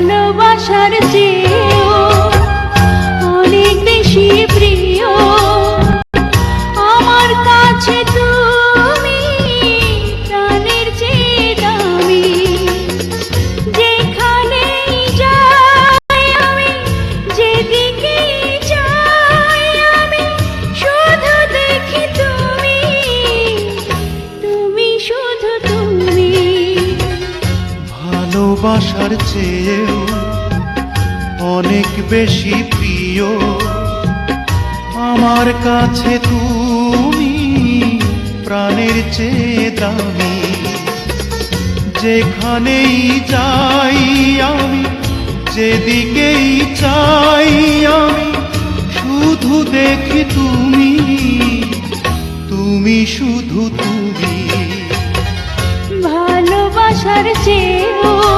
ভালোবাসার চেয়েও অনেক বেশি প্রিয় আমার কাছে তুমি, প্রাণের চেয়ে দামি। যেখানেই যাই আমি, যেদিকেই যাই আমি, শুধু দেখি তুমি, তুমি শুধু তুমি। ভালোবাসার চেয়েও অনেক বেশি প্রিয় আমার কাছে তুমি, প্রাণের চেয়ে দামি। যেখানেই যাই আমি, যেদিকেই চাই আমি, শুধু দেখি তুমি, তুমি শুধু তুমি। ভালোবাসার চেয়েও